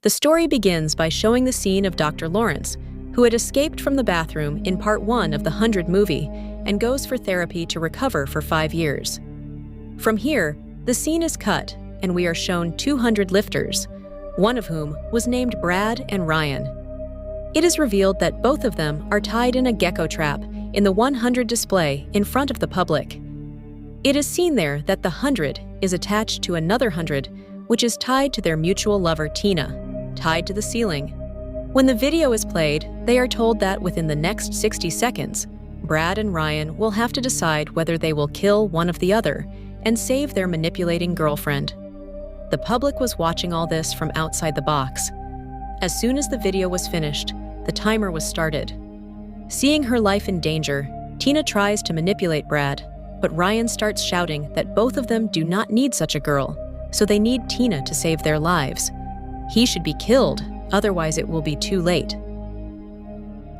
The story begins by showing the scene of Dr. Lawrence, who had escaped from the bathroom in part 1 of the 100 movie and goes for therapy to recover for 5 years. From here, the scene is cut and we are shown 200 lifters, one of whom was named Brad and Ryan. It is revealed that both of them are tied in a gecko trap in the 100 display in front of the public. It is seen there that the 100 is attached to another 100, which is tied to their mutual lover Tina, tied to the ceiling. When the video is played, they are told that within the next 60 seconds, Brad and Ryan will have to decide whether they will kill one of the other and save their manipulating girlfriend. The public was watching all this from outside the box. As soon as the video was finished, the timer was started. Seeing her life in danger, Tina tries to manipulate Brad, but Ryan starts shouting that both of them do not need such a girl, so they need Tina to save their lives. He should be killed, otherwise it will be too late.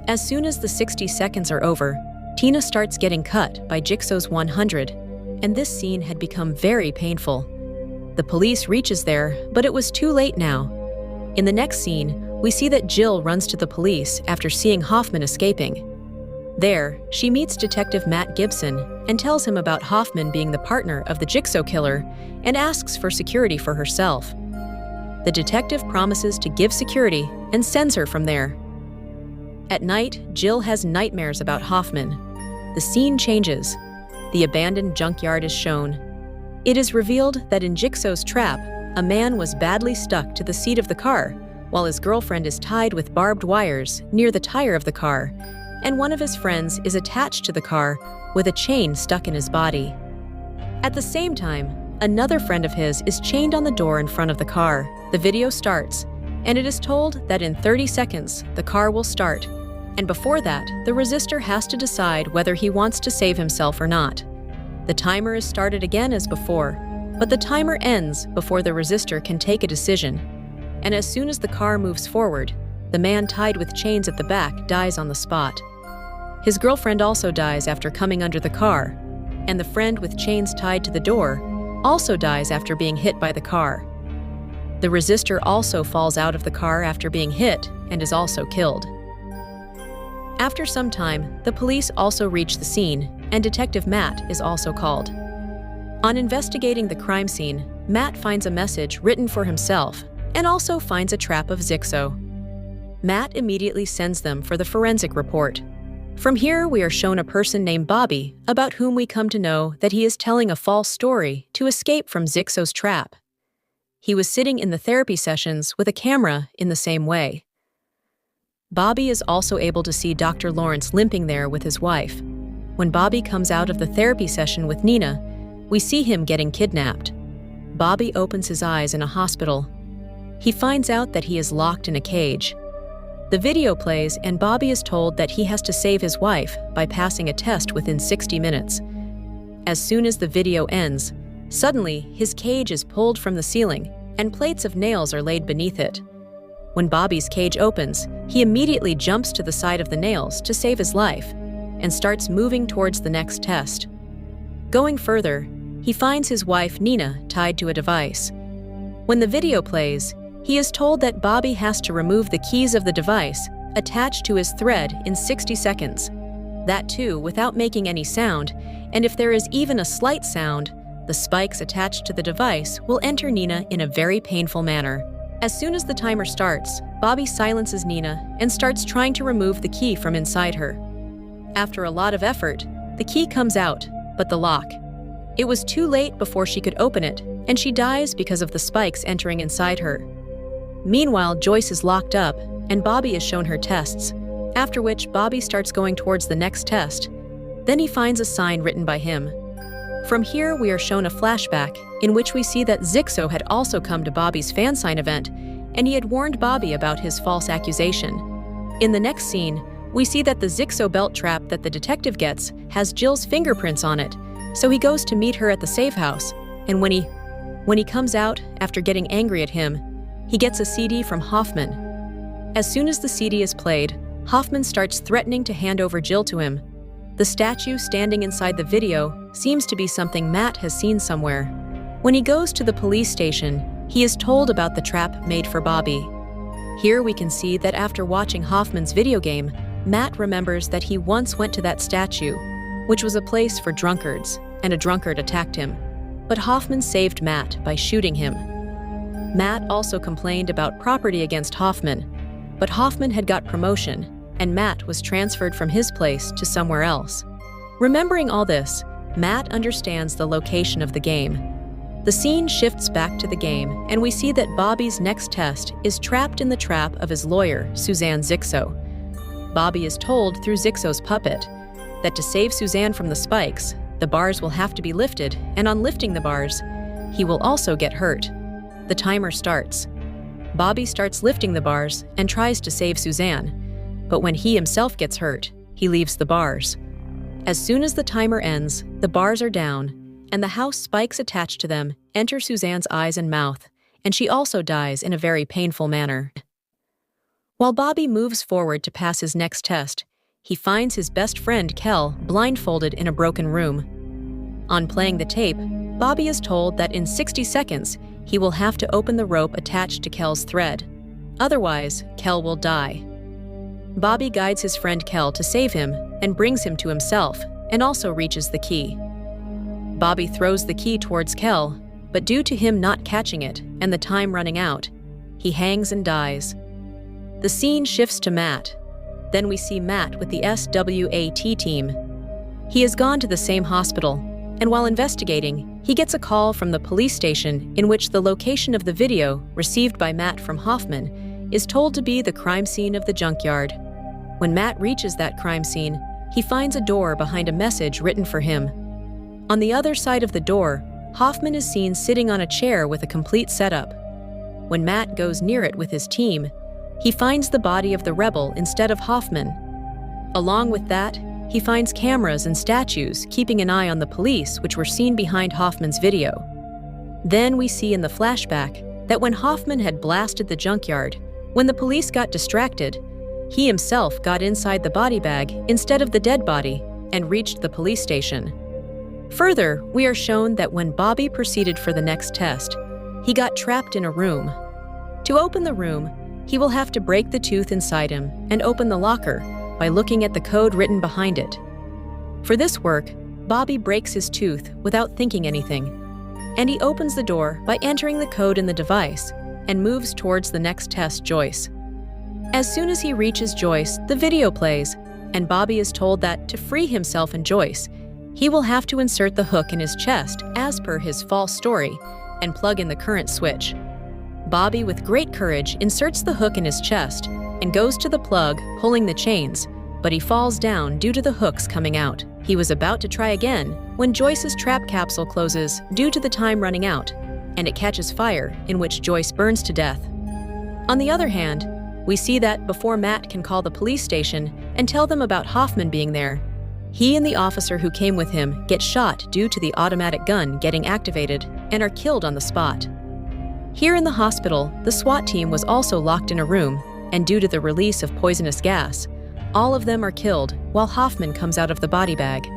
As soon as the 60 seconds are over, Tina starts getting cut by Jigsaws 100, and this scene had become very painful. The police reaches there, but it was too late now. In the next scene, we see that Jill runs to the police after seeing Hoffman escaping. There, she meets Detective Matt Gibson and tells him about Hoffman being the partner of the Jigsaw killer and asks for security for herself. The detective promises to give security and sends her from there. At night, Jill has nightmares about Hoffman. The scene changes. The abandoned junkyard is shown. It is revealed that in Jigsaw's trap, a man was badly stuck to the seat of the car, while his girlfriend is tied with barbed wires near the tire of the car, and one of his friends is attached to the car with a chain stuck in his body. At the same time, another friend of his is chained on the door in front of the car. The video starts, and it is told that in 30 seconds, the car will start, and before that, the resistor has to decide whether he wants to save himself or not. The timer is started again as before, but the timer ends before the resistor can take a decision, and as soon as the car moves forward, the man tied with chains at the back dies on the spot. His girlfriend also dies after coming under the car, and the friend with chains tied to the door also dies after being hit by the car. The resistor also falls out of the car after being hit and is also killed. After some time, the police also reach the scene, and Detective Matt is also called. On investigating the crime scene, Matt finds a message written for himself and also finds a trap of Jigsaw. Matt immediately sends them for the forensic report. From here, we are shown a person named Bobby, about whom we come to know that he is telling a false story to escape from Jigsaw's trap. He was sitting in the therapy sessions with a camera in the same way. Bobby is also able to see Dr. Lawrence limping there with his wife. When Bobby comes out of the therapy session with Nina, we see him getting kidnapped. Bobby opens his eyes in a hospital. He finds out that he is locked in a cage. The video plays and Bobby is told that he has to save his wife by passing a test within 60 minutes. As soon as the video ends, suddenly his cage is pulled from the ceiling and plates of nails are laid beneath it. When Bobby's cage opens, he immediately jumps to the side of the nails to save his life and starts moving towards the next test. Going further, he finds his wife Nina tied to a device. When the video plays, he is told that Bobby has to remove the keys of the device attached to his thread in 60 seconds. That too without making any sound, and if there is even a slight sound, the spikes attached to the device will enter Nina in a very painful manner. As soon as the timer starts, Bobby silences Nina and starts trying to remove the key from inside her. After a lot of effort, the key comes out, but the lock. It was too late before she could open it, and she dies because of the spikes entering inside her. Meanwhile, Joyce is locked up, and Bobby is shown her tests, after which Bobby starts going towards the next test. Then he finds a sign written by him. From here, we are shown a flashback in which we see that Jigsaw had also come to Bobby's fan sign event, and he had warned Bobby about his false accusation. In the next scene, we see that the Jigsaw belt trap that the detective gets has Jill's fingerprints on it, so he goes to meet her at the safe house, and when he comes out after getting angry at him, he gets a CD from Hoffman. As soon as the CD is played, Hoffman starts threatening to hand over Jill to him. The statue standing inside the video seems to be something Matt has seen somewhere. When he goes to the police station, he is told about the trap made for Bobby. Here we can see that after watching Hoffman's video game, Matt remembers that he once went to that statue, which was a place for drunkards, and a drunkard attacked him. But Hoffman saved Matt by shooting him. Matt also complained about property against Hoffman, but Hoffman had got promotion, and Matt was transferred from his place to somewhere else. Remembering all this, Matt understands the location of the game. The scene shifts back to the game, and we see that Bobby's next test is trapped in the trap of his lawyer, Suzanne Zixo. Bobby is told through Zixo's puppet that to save Suzanne from the spikes, the bars will have to be lifted, and on lifting the bars, he will also get hurt. The timer starts. Bobby starts lifting the bars and tries to save Suzanne, but when he himself gets hurt, he leaves the bars. As soon as the timer ends, the bars are down, and the house spikes attached to them enter Suzanne's eyes and mouth, and she also dies in a very painful manner. While Bobby moves forward to pass his next test, he finds his best friend Kel blindfolded in a broken room. On playing the tape, Bobby is told that in 60 seconds, he will have to open the rope attached to Kel's thread. Otherwise, Kel will die. Bobby guides his friend Kel to save him and brings him to himself, and also reaches the key. Bobby throws the key towards Kel, but due to him not catching it and the time running out, he hangs and dies. The scene shifts to Matt. Then we see Matt with the SWAT team. He has gone to the same hospital, and while investigating, he gets a call from the police station in which the location of the video received by Matt from Hoffman is told to be the crime scene of the junkyard. When Matt reaches that crime scene, he finds a door behind a message written for him. On the other side of the door, Hoffman is seen sitting on a chair with a complete setup. When Matt goes near it with his team, he finds the body of the rebel instead of Hoffman. Along with that, he finds cameras and statues keeping an eye on the police which were seen behind Hoffman's video. Then we see in the flashback that when Hoffman had blasted the junkyard, when the police got distracted, he himself got inside the body bag instead of the dead body and reached the police station. Further, we are shown that when Bobby proceeded for the next test, he got trapped in a room. To open the room, he will have to break the tooth inside him and open the locker by looking at the code written behind it. For this work, Bobby breaks his tooth without thinking anything, and he opens the door by entering the code in the device and moves towards the next test, Joyce. As soon as he reaches Joyce, the video plays, and Bobby is told that to free himself and Joyce, he will have to insert the hook in his chest as per his false story and plug in the current switch. Bobby, with great courage, inserts the hook in his chest and goes to the plug, pulling the chains, but he falls down due to the hooks coming out. He was about to try again when Joyce's trap capsule closes due to the time running out, and it catches fire, in which Joyce burns to death. On the other hand, we see that before Matt can call the police station and tell them about Hoffman being there, he and the officer who came with him get shot due to the automatic gun getting activated and are killed on the spot. Here in the hospital, the SWAT team was also locked in a room, and due to the release of poisonous gas, all of them are killed while Hoffman comes out of the body bag.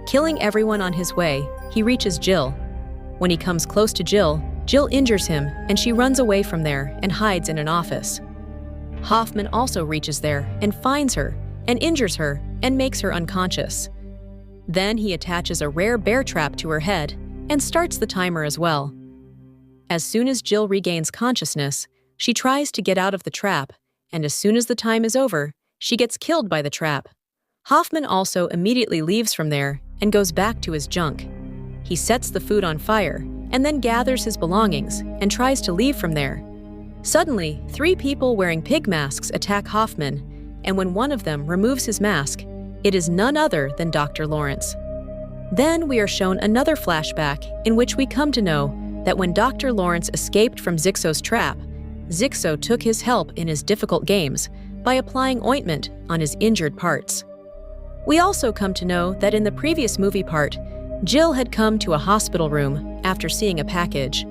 Killing everyone on his way, he reaches Jill. When he comes close to Jill, Jill injures him and she runs away from there and hides in an office. Hoffman also reaches there and finds her and injures her and makes her unconscious. Then he attaches a rare bear trap to her head and starts the timer as well. As soon as Jill regains consciousness, she tries to get out of the trap, and as soon as the time is over, she gets killed by the trap. Hoffman also immediately leaves from there and goes back to his junk. He sets the food on fire and then gathers his belongings and tries to leave from there. Suddenly, 3 people wearing pig masks attack Hoffman, and when one of them removes his mask, it is none other than Dr. Lawrence. Then we are shown another flashback in which we come to know that when Dr. Lawrence escaped from Zixo's trap, Zixo took his help in his difficult games by applying ointment on his injured parts. We also come to know that in the previous movie part, Jill had come to a hospital room after seeing a package.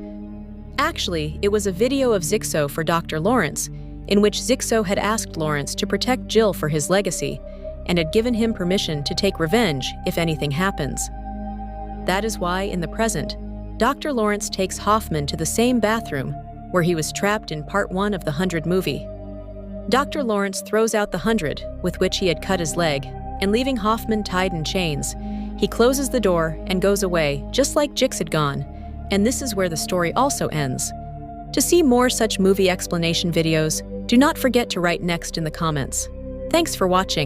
Actually, it was a video of Zixo for Dr. Lawrence, in which Zixo had asked Lawrence to protect Jill for his legacy and had given him permission to take revenge if anything happens. That is why, in the present, Dr. Lawrence takes Hoffman to the same bathroom where he was trapped in Part 1 of the 100 movie. Dr. Lawrence throws out the 100 with which he had cut his leg, and leaving Hoffman tied in chains, he closes the door and goes away, just like Jix had gone. And this is where the story also ends. To see more such movie explanation videos, do not forget to write next in the comments. Thanks for watching.